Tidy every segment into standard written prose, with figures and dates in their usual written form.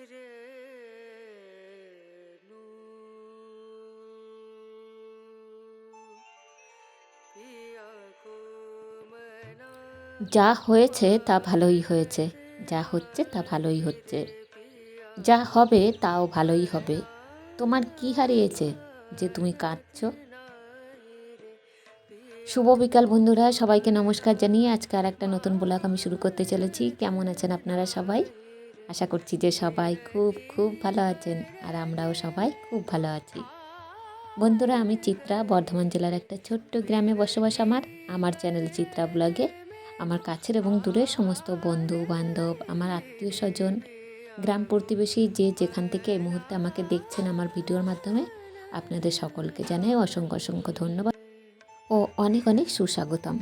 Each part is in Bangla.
যা হয়েছে তা ভালোই হয়েছে, যা হচ্ছে তা ভালোই হচ্ছে, যা হবে তাও ভালোই হবে। তোমার কি হারিয়েছে যে তুমি কাঁদছো? শুভ বিকাল বন্ধুরা, সবাইকে নমস্কার জানিয়ে আজকে আর একটা নতুন ব্লগ আমি শুরু করতে চলেছি। কেমন আছেন আপনারা সবাই? আশা করছি যে সবাই খুব খুব ভালো আছেন, আর আমরাও সবাই খুব ভালো আছি। বন্ধুরা, আমি চিত্রা, বর্ধমান জেলার একটা ছোট্ট গ্রামে বসবাস আমার চ্যানেল চিত্রা ব্লগে আমার কাছের এবং দূরের সমস্ত বন্ধু বান্ধব, আমার আত্মীয় স্বজন, গ্রাম প্রতিবেশী যে যেখান থেকে এই মুহূর্তে আমাকে দেখছেন আমার ভিডিওর মাধ্যমে, আপনাদের সকলকে জানাই অসংখ্য অসংখ্য ধন্যবাদ ও অনেক অনেক সুস্বাগতম।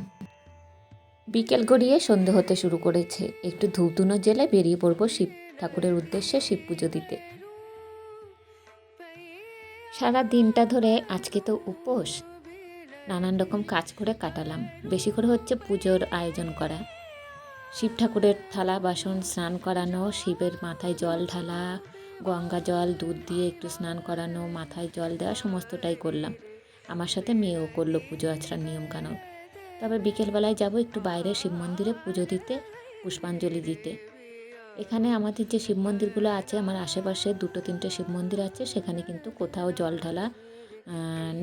বিকেল গড়িয়ে সন্ধে হতে শুরু করেছে। একটু ধূপধুনো জেলে বেরিয়ে পড়বো শিব ঠাকুরের উদ্দেশ্যে শিব পুজো দিতে। সারা দিনটা ধরে আজকে তো উপোস, নানান রকম কাজ করে কাটালাম। বেশি করে হচ্ছে পুজোর আয়োজন করা, শিব ঠাকুরের থালা বাসন স্নান করানো, শিবের মাথায় জল ঢালা, গঙ্গা জল দুধ দিয়ে একটু স্নান করানো, মাথায় জল দেওয়া, সমস্তটাই করলাম। আমার সাথে মেয়েও করলো পুজো আচরার নিয়মকানুন। তবে বিকেলবেলায় যাব একটু বাইরে শিব মন্দিরে পুজো দিতে, পুষ্পাঞ্জলি দিতে। এখানে আমাদের যে শিব মন্দিরগুলো আছে, আমার আশেপাশে 2-3টে শিব মন্দির আছে, সেখানে কিন্তু কোথাও জল ঢালা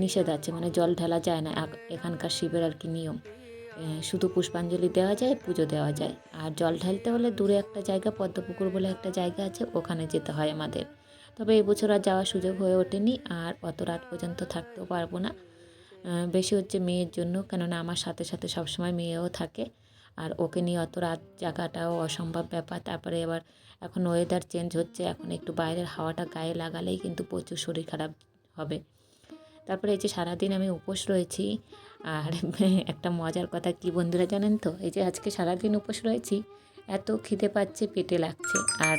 নিষেধ আছে, মানে জল ঢালা যায় না। এখানকার শিবের আর কি নিয়ম, শুধু পুষ্পাঞ্জলি দেওয়া যায়, পুজো দেওয়া যায়। আর জল ঢালতে হলে দূরে একটা জায়গা, পদ্মপুকুর বলে একটা জায়গা আছে, ওখানে যেতে হয় আমাদের। তবে এবছর আর যাওয়ার সুযোগ হয়ে ওঠেনি, আর অত রাত পর্যন্ত থাকতেও পারবো না। বেশি হচ্ছে মেয়ের জন্য, কেননা আমার সাথে সাথে সবসময় মেয়েও থাকে, আর ওকে নিয়ে অত রাত জায়গাটাও অসম্ভব ব্যাপার। তারপরে এবার এখন ওয়েদার চেঞ্জ হচ্ছে, এখন একটু বাইরের হাওয়াটা গায়ে লাগালেই কিন্তু প্রচুর শরীর খারাপ হবে। তারপরে এই যে সারাদিন আমি উপোস রয়েছি, আর একটা মজার কথা কি বন্ধুরা জানেন তো, এই যে আজকে সারাদিন উপোস রয়েছি, এত খিদে পাচ্ছে, পেটে লাগছে। আর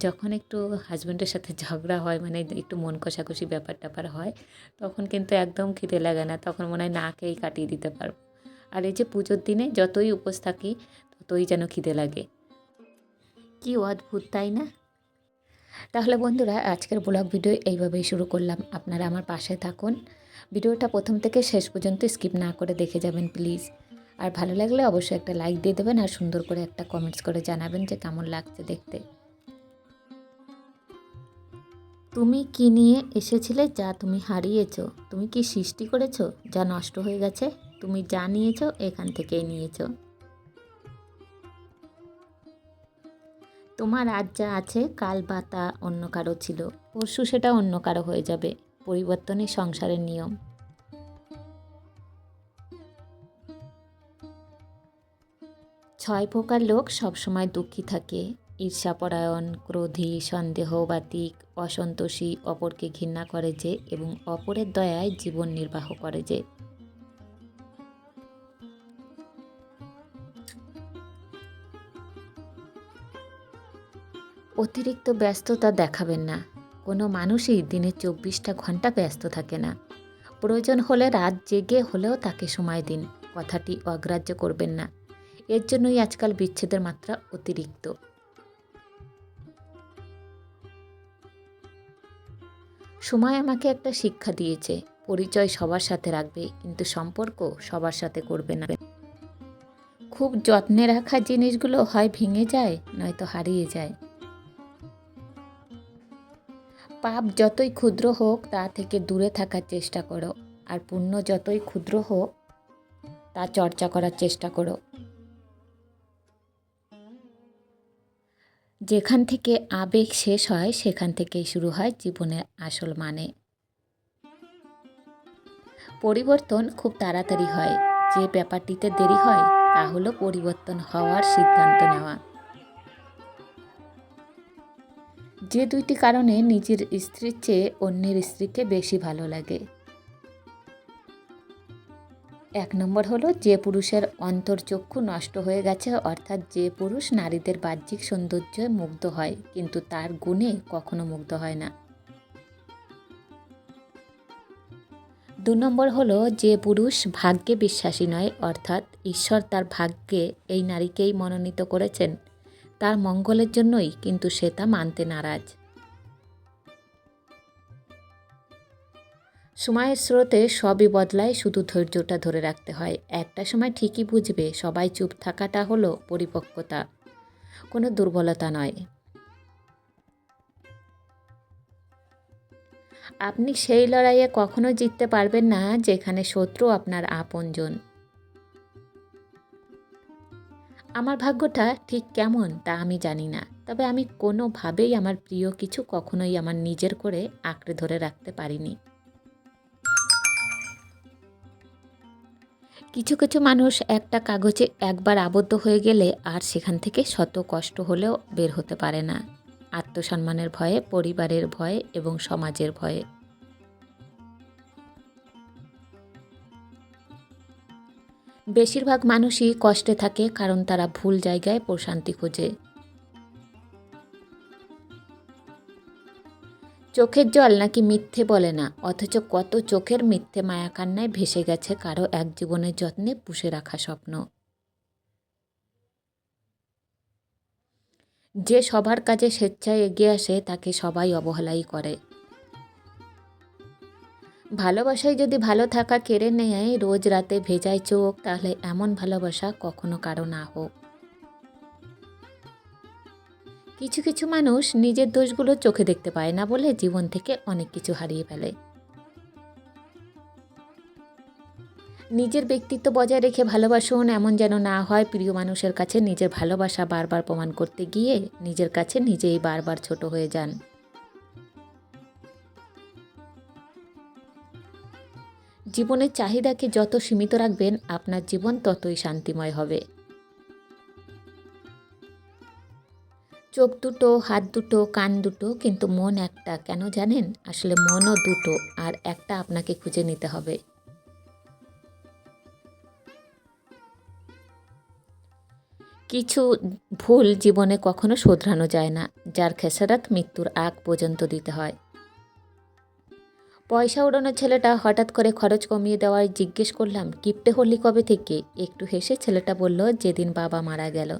যখন একটু হাজব্যান্ডের সাথে ঝগড়া হয়, মানে একটু মন কষাকষি ব্যাপার ট্যাপার হয়, তখন কিন্তু একদম খিদে লাগে না, তখন মনে হয় না খেয়েই কাটিয়ে দিতে পারবো। আর এই যে পুজোর দিনে যতই উপোস থাকি, ততই যেন খিদে লাগে। কি অদ্ভুত, তাই না? তাহলে বন্ধুরা, আজকের ব্লগ ভিডিও এইভাবেই শুরু করলাম। আপনারা আমার পাশে থাকুন, ভিডিওটা প্রথম থেকে শেষ পর্যন্ত স্কিপ না করে দেখে যাবেন প্লিজ। আর ভালো লাগলে অবশ্যই একটা লাইক দিয়ে দেবেন, আর সুন্দর করে একটা কমেন্টস করে জানাবেন যে কেমন লাগছে দেখতে। তুমি কি নিয়ে এসেছিলে যা তুমি হারিয়েছো? তুমি কি সৃষ্টি করেছো যা নষ্ট হয়ে গেছে? তুমি যা নিয়েছো এখান থেকেই নিয়েছো। তোমার আজ যা আছে কাল বা তা অন্য কারো ছিল, পরশু সেটা অন্য কারো হয়ে যাবে। পরিবর্তনই সংসারের নিয়ম। 6 প্রকার লোক সবসময় দুঃখী থাকে: ঈর্ষাপরায়ণ, ক্রোধী, সন্দেহবাতিক, অসন্তোষী, অপরকে ঘৃণা করে যে, এবং অপরের দয়ায় জীবন নির্বাহ করে যে। অতিরিক্ত ব্যস্ততা দেখাবেন না। কোনো মানুষই দিনে 24টা ঘন্টা ব্যস্ত থাকে না। প্রয়োজন হলে রাত জেগে হলেও তাকে সময় দিন, কথাটি অগ্রাহ্য করবেন না। এর জন্যই আজকাল বিচ্ছেদের মাত্রা অতিরিক্ত। সময় আমাকে একটা শিক্ষা দিয়েছে: পরিচয় সবার সাথে রাখবে, কিন্তু সম্পর্ক সবার সাথে করবে না। খুব যত্নে রাখা জিনিসগুলো হয় ভেঙে যায়, নয়তো হারিয়ে যায়। পাপ যতই ক্ষুদ্র হোক তা থেকে দূরে থাকার চেষ্টা করো, আর পুণ্য যতই ক্ষুদ্র হোক তা চর্চা করার চেষ্টা করো। যেখান থেকে আবেগ শেষ হয়, সেখান থেকেই শুরু হয় জীবনের আসল মানে। পরিবর্তন খুব তাড়াতাড়ি হয়, যে ব্যাপারটিতে দেরি হয় তা হলো পরিবর্তন হওয়ার সিদ্ধান্ত নেওয়া। যে 2টি কারণে নিজের স্ত্রীর চেয়ে অন্যের স্ত্রীকে বেশি ভালো লাগে। 1 নম্বর হলো, যে পুরুষের অন্তর্চক্ষু নষ্ট হয়ে গেছে, অর্থাৎ যে পুরুষ নারীদের বাহ্যিক সৌন্দর্যে মুগ্ধ হয় কিন্তু তার গুণে কখনো মুগ্ধ হয় না। 2 নম্বর হলো, যে পুরুষ ভাগ্যে বিশ্বাসী নয়, অর্থাৎ ঈশ্বর তার ভাগ্যে এই নারীকেই মনোনীত করেছেন, তার মঙ্গলের জন্যই, কিন্তু সে তা মানতে নারাজ। সময়ের স্রোতে সবই বদলায়, শুধু ধৈর্যটা ধরে রাখতে হয়। একটা সময় ঠিকই বুঝবে সবাই চুপ থাকাটা হলো পরিপক্কতা, কোনো দুর্বলতা নয়। আপনি সেই লড়াইয়ে কখনো জিততে পারবেন না যেখানে শত্রু আপনার আপনজন। আমার ভাগ্যটা ঠিক কেমন তা আমি জানি না, তবে আমি কোনোভাবেই আমার প্রিয় কিছু কখনোই আমার নিজের করে আঁকড়ে ধরে রাখতে পারিনি। কিছু কিছু মানুষ একটা কাগজে একবার আবদ্ধ হয়ে গেলে আর সেখান থেকে শত কষ্ট হলেও বের হতে পারে না, আত্মসম্মানের ভয়ে, পরিবারের ভয়ে এবং সমাজের ভয়ে। বেশিরভাগ মানুষই কষ্টে থাকে কারণ তারা ভুল জায়গায় প্রশান্তি খোঁজে। চোখের জল নাকি মিথ্যে বলে না, অথচ কত চোখের মিথ্যে মায়াকান্নায় ভেসে গেছে কারো এক জীবনের যত্নে পুষে রাখা স্বপ্ন। যে সবার কাজে স্বেচ্ছায় এগিয়ে আসে তাকে সবাই অবহেলাই করে। ভালোবাসায় যদি ভালো থাকা কেড়ে নেয়, রোজ রাতে ভেজায় চোখ, তাহলে এমন ভালোবাসা কখনো কারো না হোক। কিছু কিছু মানুষ নিজের দোষগুলো চোখে দেখতে পায় না বলে জীবন থেকে অনেক কিছু হারিয়ে ফেলে। নিজের ব্যক্তিত্ব বজায় রেখে ভালোবাসুন, এমন যেন না হয় প্রিয় মানুষের কাছে নিজের ভালোবাসা বারবার প্রমাণ করতে গিয়ে নিজের কাছে নিজেই বারবার ছোট হয়ে যান। জীবনের চাহিদাকে যত সীমিত রাখবেন, আপনার জীবন ততই শান্তিময় হবে। চোখ দুটো, হাত দুটো, কান দুটো, কিন্তু মন একটা, কেন জানেন? আসলে মনও দুটো, আর একটা আপনাকে খুঁজে নিতে হবে। কিছু ভুল জীবনে কখনো শোধরানো যায় না, যার খেসারত মৃত্যুর আগ পর্যন্ত দিতে হয়। পয়সা উড়ানো ছেলেটা হঠাৎ করে খরচ কমিয়ে দেওয়ায় জিজ্ঞেস করলাম, কিপ্টে হলি কবে থেকে? একটু হেসে ছেলেটা বলল, যেদিন বাবা মারা গেল।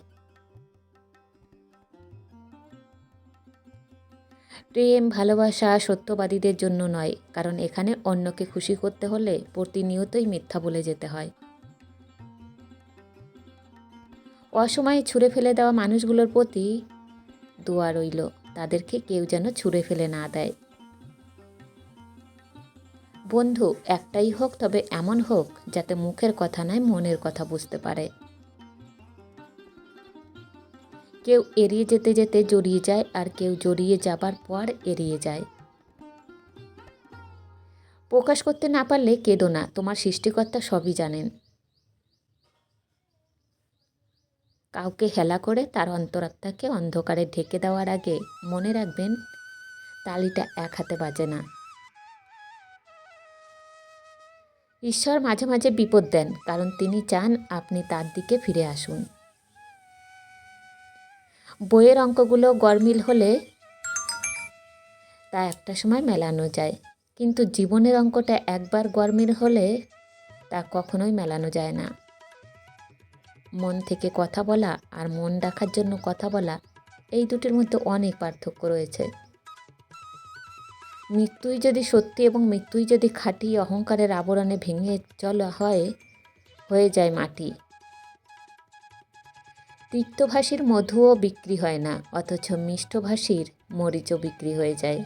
প্রেম ভালোবাসা সত্যবাদীদের জন্য নয়, কারণ এখানে অন্যকে খুশি করতে হলে প্রতিনিয়তই মিথ্যা বলে যেতে হয়। অসময়ে ছুঁড়ে ফেলে দেওয়া মানুষগুলোর প্রতি দোয়া রইল, তাদেরকে কেউ যেন ছুঁড়ে ফেলে না দেয়। বন্ধু একটাই হোক, তবে এমন হোক যাতে মুখের কথা নয় মনের কথা বুঝতে পারে। কেউ এড়িয়ে যেতে যেতে জড়িয়ে যায়, আর কেউ জড়িয়ে যাবার পর এড়িয়ে যায়। প্রকাশ করতে না পারলে কেঁদো না, তোমার সৃষ্টিকর্তা সবই জানেন। কাউকে হেলা করে তার অন্তরাত্মাকে অন্ধকারে ঢেকে দেওয়ার আগে মনে রাখবেন, তালিটা এক হাতে বাজে না। ঈশ্বর মাঝে মাঝে বিপদ দেন, কারণ তিনি চান আপনি তার দিকে ফিরে আসুন। বইয়ের অঙ্কগুলো গরমিল হলে তা একটা সময় মেলানো যায়, কিন্তু জীবনের অঙ্কটা একবার গরমিল হলে তা কখনোই মেলানো যায় না। মন থেকে কথা বলা আর মন রাখার জন্য কথা বলা, এই দুটির মধ্যে অনেক পার্থক্য রয়েছে। মৃত্যুই যদি সত্যি এবং মৃত্যুই যদি খাঁটি, অহংকারের আবরণে ভেঙে চলা হয়ে যায় মাটি। তিক্তভাষীর মধুও বিক্রি হয় না, অথচ মিষ্টভাষীর মরিচও বিক্রি হয়ে যায়।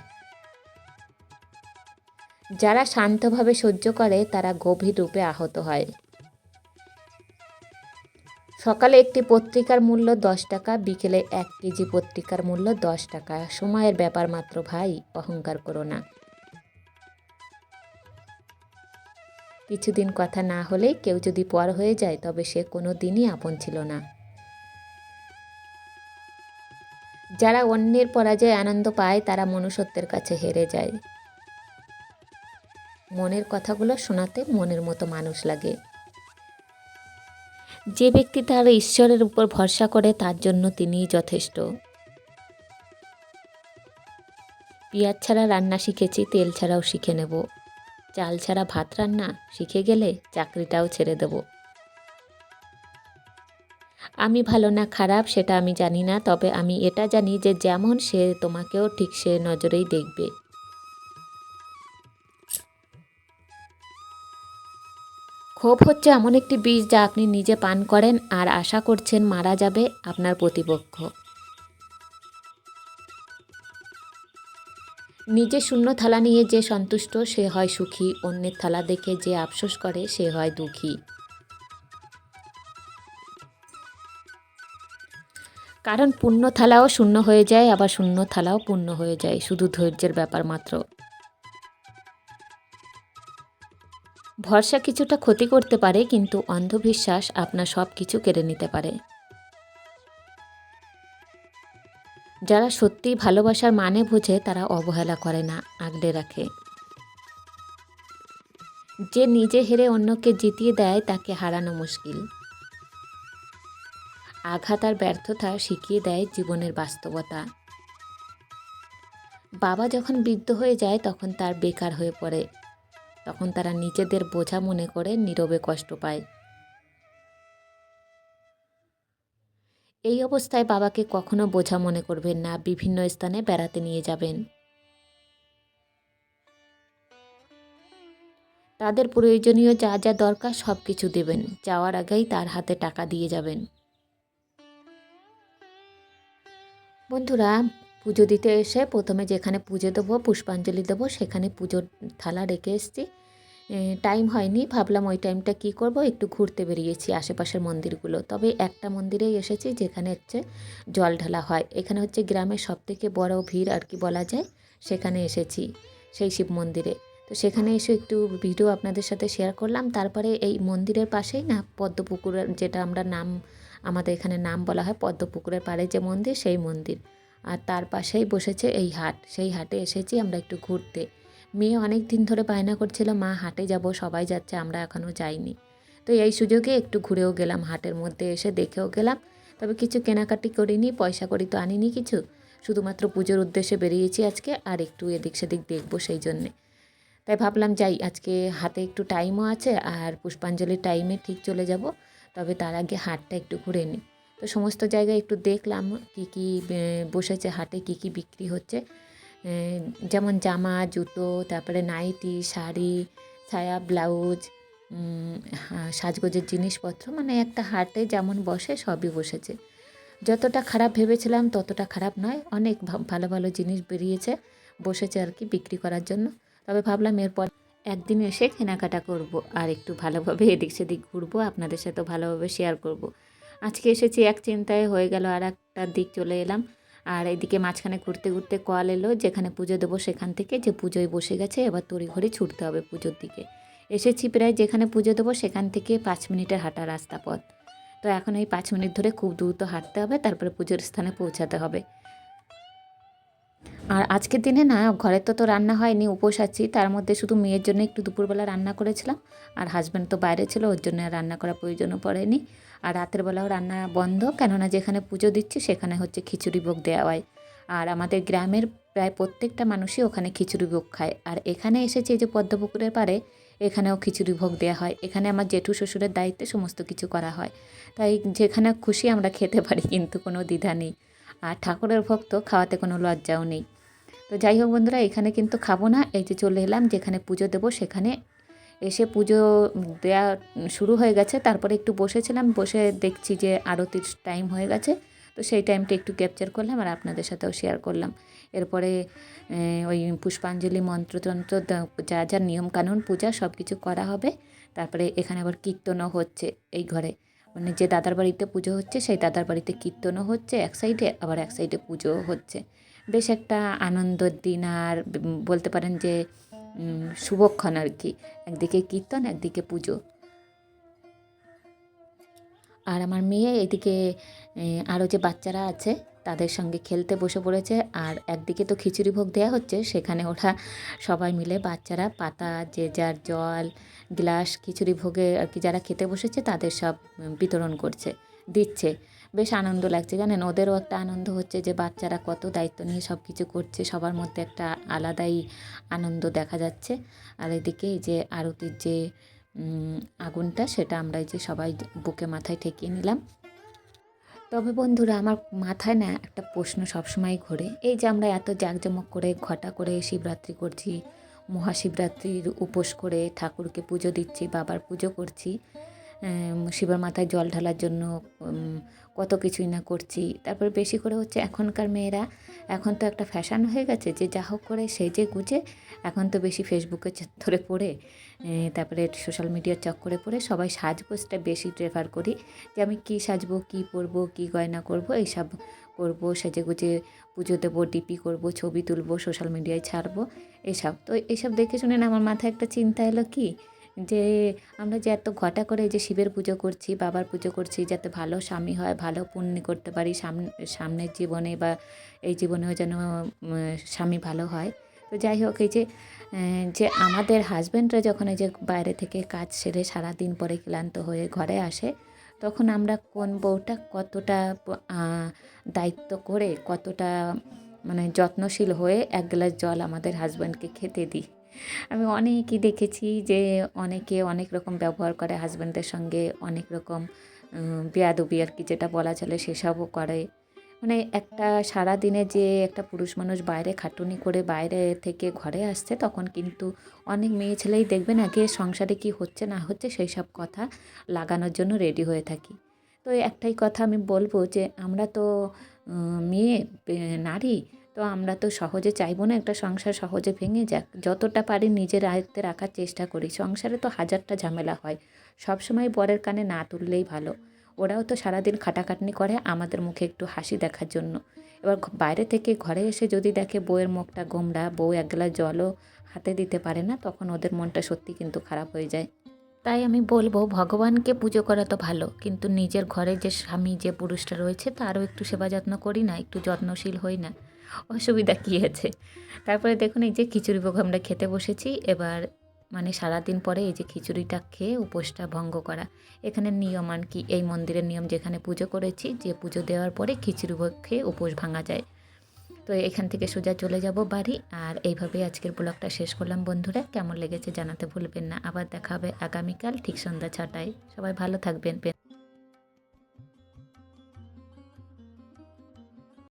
যারা শান্তভাবে সহ্য করে তারা গভীর রূপে আহত হয়। সকালে একটি পত্রিকার মূল্য 10 টাকা, বিকেলে 1 কেজি পত্রিকার মূল্য 10 টাকা। সময়ের ব্যাপার মাত্র ভাই, অহংকার করো না। কিছুদিন কথা না হলেই কেউ যদি পর হয়ে যায়, তবে সে কোনো দিনই আপন ছিল না। যারা অন্যের পরাজয়ে আনন্দ পায় তারা মনুষ্যত্বের কাছে হেরে যায়। মনের কথাগুলো শোনাতে মনের মতো মানুষ লাগে। যে ব্যক্তি তার ঈশ্বরের উপর ভরসা করে তার জন্য তিনিই যথেষ্ট। পেঁয়াজ ছাড়া রান্না শিখেছি, তেল ছাড়াও শিখে নেব। চাল ছাড়া ভাত রান্না শিখে গেলে চাকরিটাও ছেড়ে দেব। আমি ভালো না খারাপ সেটা আমি জানি না, তবে আমি এটা জানি যে যেমন সে তোমাকেও ঠিক সে নজরেই দেখবে। ক্ষোভ হচ্ছে এমন একটি বীজ যা আপনি নিজে পান করেন আর আশা করছেন মারা যাবে আপনার প্রতিপক্ষ। নিজে শূন্য থালা নিয়ে যে সন্তুষ্ট সে হয় সুখী, অন্যের থালা দেখে যে আফসোস করে সে হয় দুঃখী। কারণ পূর্ণ থালাও শূন্য হয়ে যায়, আবার শূন্য থালাও পূর্ণ হয়ে যায়, শুধু ধৈর্যের ব্যাপার মাত্র। ভরসা কিছুটা ক্ষতি করতে পারে, কিন্তু অন্ধবিশ্বাস আপনার সব কিছু কেড়ে নিতে পারে। যারা সত্যিই ভালোবাসার মানে বোঝে তারা অবহেলা করে না, আগলে রাখে। যে নিজে হেরে অন্যকে জিতিয়ে দেয় তাকে হারানো মুশকিল। আঘাত আর ব্যর্থতা শিখিয়ে দেয় জীবনের বাস্তবতা। বাবা যখন বৃদ্ধ হয়ে যায় তখন তার বেকার হয়ে পড়ে, তখন তারা নিজেদের বোঝা মনে করে নীরবে কষ্ট পায়। এই অবস্থায় বাবাকে কখনো বোঝা মনে করবেন না, বিভিন্ন স্থানে বেড়াতে নিয়ে যাবেন। তাদের প্রয়োজনীয় যা যা দরকার সব কিছু দেবেন, যাওয়ার আগেই তার হাতে টাকা দিয়ে যাবেন। বন্ধুরা, পুজো দিতে এসে প্রথমে যেখানে পুজো দেবো, পুষ্পাঞ্জলি দেবো, সেখানে পুজোর থালা রেখে এসেছি। টাইম হয়নি, ভাবলাম ওই টাইমটা কি করব, একটু ঘুরতে বেরিয়েছি আশেপাশের মন্দিরগুলো। তবে একটা মন্দিরেই এসেছি যেখানে হচ্ছে জল ঢালা হয়। এখানে হচ্ছে গ্রামের সবথেকে বড় ভিড় আর কি বলা যায়, সেখানে এসেছি, সেই শিব মন্দিরে। তো সেখানে এসে একটু ভিডিও আপনাদের সাথে শেয়ার করলাম। তারপরে এই মন্দিরের পাশেই না পদ্মপুকুরের, যেটা আমরা নাম, আমাদের এখানে নাম বলা হয় পদ্মপুকুরের পাড়ে যে মন্দির, সেই মন্দির। আর তার পাশেই বসেছে এই হাট, সেই হাটে এসেছি আমরা একটু ঘুরতে। মেয়ে অনেক দিন ধরে বায়না করছিল, মা হাটে যাব, সবাই যাচ্ছে আমরা এখনও যাইনি। তো এই সুযোগে একটু ঘুরেও গেলাম, হাটের মধ্যে এসে দেখেও গেলাম। তবে কিছু কেনাকাটি করিনি, পয়সা করি তো আনিনি কিছু, শুধুমাত্র পুজোর উদ্দেশ্যে বেরিয়েছি আজকে, আর একটু এদিক সেদিক দেখবো সেই জন্যে। তাই ভাবলাম যাই, আজকে হাতে একটু টাইমও আছে আর পুষ্পাঞ্জলির টাইমে ঠিক চলে যাব। তবে তার আগে হাটটা একটু ঘুরে নিই। তো সমস্ত জায়গায় একটু দেখলাম কী কী বসেছে হাটে, কী কী বিক্রি হচ্ছে। যেমন জামা, জুতো, তারপরে নাইটি, শাড়ি, সায়া, ব্লাউজ, সাজগোজের জিনিসপত্র, মানে একটা হাটে যেমন বসে সবই বসেছে। যতটা খারাপ ভেবেছিলাম ততটা খারাপ নয়, অনেক ভালো ভালো জিনিস বেরিয়েছে, বসেছে আর কি বিক্রি করার জন্য। তবে ভাবলাম এরপর একদিন এসে কেনাকাটা করব, আর একটু ভালোভাবে এদিক সেদিক ঘুরবো, আপনাদের সাথে ভালোভাবে শেয়ার করব। আজকে এসেছি এক চিন্তায়, হয়ে গেল আর একটা দিক চলে এলাম। আর এদিকে মাঝখানে ঘুরতে ঘুরতে কল এলো যেখানে পুজো দেবো সেখান থেকে, যে পুজোয় বসে গেছে, এবার তড়িঘড়ি ছুটতে হবে পুজোর দিকে। এসেছি প্রায় যেখানে পুজো দেবো সেখান থেকে 5 মিনিটের হাঁটা রাস্তা পথ। তো এখন এই 5 মিনিট ধরে খুব দ্রুত হাঁটতে হবে, তারপরে পুজোর স্থানে পৌঁছাতে হবে। আর আজকের দিনে না ঘরে তো রান্না হয়নি, উপোস আছি, তার মধ্যে শুধু মেয়ের জন্য একটু দুপুরবেলা রান্না করেছিলাম। আর হাজব্যান্ড তো বাইরে ছিল, ওর জন্য রান্না করার প্রয়োজনও পড়েনি। আর রাতের বেলাও রান্না বন্ধ, কেননা যেখানে পুজো দিচ্ছি সেখানে হচ্ছে খিচুড়ি ভোগ দেওয়া হয়। আর আমাদের গ্রামের প্রায় প্রত্যেকটা মানুষই ওখানে খিচুড়ি ভোগ খায়। আর এখানে এসেছে যে পদ্মপুকুরের পাড়ে, এখানেও খিচুড়ি ভোগ দেওয়া হয়। এখানে আমার জেঠু শ্বশুরের দায়িত্বে সমস্ত কিছু করা হয়। তাই যেখানে খুশি আমরা খেতে পারি, কিন্তু কোনো দ্বিধা নেই। আর ঠাকুরের ভোগ তো খাওয়াতে কোনো লজ্জাও নেই। তো যাই হোক বন্ধুরা, এখানে কিন্তু খাবো না, এই যে চলে এলাম যেখানে পুজো দেবো সেখানে। এসে পুজো দেওয়া শুরু হয়ে গেছে, তারপরে একটু বসেছিলাম, বসে দেখছি যে আরতির টাইম হয়ে গেছে। তো সেই টাইমটা একটু ক্যাপচার করলাম আর আপনাদের সাথেও শেয়ার করলাম। এরপরে ওই পুষ্পাঞ্জলি মন্ত্রতন্ত্র যা যা নিয়মকানুন পূজা সব কিছু করা হবে। তারপরে এখানে আবার কীর্তনও হচ্ছে এই ঘরে, মানে যে দাদার বাড়িতে পুজো হচ্ছে সেই দাদার বাড়িতে কীর্তনও হচ্ছে এক সাইডে, আবার এক সাইডে পুজোও হচ্ছে। বেশ একটা আনন্দের দিন, আর বলতে পারেন যে শুভক্ষণ আর কি, একদিকে কীর্তন একদিকে পুজো। আর আমার মেয়ে এদিকে আরও যে বাচ্চারা আছে তাদের সঙ্গে খেলতে বসে পড়েছে। আর একদিকে তো খিচুড়ি ভোগ দেওয়া হচ্ছে, সেখানে ওরা সবাই মিলে বাচ্চারা পাতা, যে যার জল, গ্লাস, খিচুড়ি ভোগে আর কি যারা খেতে বসেছে তাদের সব বিতরণ করছে, দিচ্ছে। বেশ আনন্দ লাগছে জানেন, ওদেরও একটা আনন্দ হচ্ছে যে বাচ্চারা কত দায়িত্ব নিয়ে সব কিছু করছে, সবার মধ্যে একটা আলাদাই আনন্দ দেখা যাচ্ছে। আর এদিকে এই যে আরতির যে আগুনটা, সেটা আমরা এই যে সবাই বুকে মাথায় ঠেকিয়ে নিলাম। তবে বন্ধুরা আমার মাথায় না একটা প্রশ্ন সবসময় ঘোরে, এই যে আমরা এত জাঁকজমক করে ঘটা করে শিবরাত্রি করছি, মহাশিবরাত্রির উপোস করে ঠাকুরকে পুজো দিচ্ছি, বাবার পুজো করছি, শিবের মাথায় জল ঢালার জন্য কত কিছুই না করছি। তারপর বেশি করে হচ্ছে এখনকার মেয়েরা, এখন তো একটা ফ্যাশন হয়ে গেছে যে যা হোক করে সেজে গুজে, এখন তো বেশি ফেসবুকে ধরে পড়ে, তারপরে সোশ্যাল মিডিয়ার চক্করে পড়ে সবাই সাজগোজটা বেশি প্রেফার করি, যে আমি কী সাজবো, কী পরবো, কী গয়না করবো, এইসব করবো, সেজে গুজে পুজো দেবো, ডিপি করবো, ছবি তুলবো, সোশ্যাল মিডিয়ায় ছাড়বো, এসব। তো এইসব দেখে শুনে না আমার মাথায় একটা চিন্তা এলো কি, যে আমরা যে এত ঘটা করে যে শিবের পুজো করছি, বাবার পুজো করছি, যাতে ভালো স্বামী হয়, ভালো পুণ্য করতে পারি সামনের জীবনে, বা এই জীবনেও যেন স্বামী ভালো হয়। তো যাই হোক, এই যে যে আমাদের হাজব্যান্ডরা যখন এই যে বাইরে থেকে কাজ সেরে সারাদিন পরে ক্লান্ত হয়ে ঘরে আসে, তখন আমরা কোন বউটা কতটা দায়িত্ব করে, কতটা মানে যত্নশীল হয়ে এক গ্লাস জল আমাদের হাজব্যান্ডকে খেতে দিই। আমি অনেকই দেখেছি যে অনেকে অনেক রকম ব্যবহার করে হাজব্যান্ডের সঙ্গে, অনেক রকম বেয়াদবি আর কি যেটা বলা চলে সেসবও করে। মানে একটা সারাদিনে যে একটা পুরুষ মানুষ বাইরে খাটুনি করে বাইরে থেকে ঘরে আসছে, তখন কিন্তু অনেক মেয়ে ছেলেই দেখবেন আগে সংসারে কি হচ্ছে না হচ্ছে সেই সব কথা লাগানোর জন্য রেডি হয়ে থাকি। তো একটাই কথা আমি বলবো, যে আমরা তো মেয়ে নারী, তো আমরা তো সহজে চাইবো না একটা সংসার সহজে ভেঙে যাক। যতটা পারি নিজের আয়ত্তে রাখার চেষ্টা করি। সংসারে তো হাজারটা ঝামেলা হয়, সবসময় বরের কানে না তুললেই ভালো। ওরাও তো সারাদিন খাটাখাটনি করে আমাদের মুখে একটু হাসি দেখার জন্য। এবার বাইরে থেকে ঘরে এসে যদি দেখে বউয়ের মুখটা গোমড়া, বউ এক গ্লাস জলও হাতে দিতে পারে না, তখন ওদের মনটা সত্যি কিন্তু খারাপ হয়ে যায়। তাই আমি বলবো, ভগবানকে পুজো করা তো ভালো, কিন্তু নিজের ঘরে যে স্বামী, যে পুরুষটা রয়েছে তারও একটু সেবা যত্ন করি না, একটু যত্নশীল হই না, অসুবিধা কী আছে। তারপরে দেখুন এই যে খিচুড়ি ভোগ আমরা খেতে বসেছি। এবার মানে সারাদিন পরে এই যে খিচুড়িটা খেয়ে উপোসটা ভঙ্গ করা, এখানে নিয়ম আর কি, এই মন্দিরের নিয়ম, যেখানে পুজো করেছি, যে পুজো দেওয়ার পরে খিচুড়ি ভোগ খেয়ে উপোস ভাঙা যায়। তো এখান থেকে সোজা চলে যাব বাড়ি। আর এইভাবেই আজকের ব্লগটা শেষ করলাম বন্ধুরা। কেমন লেগেছে জানাতে ভুলবেন না। আবার দেখা হবে আগামীকাল ঠিক সন্ধ্যা 6টায়। সবাই ভালো থাকবেন।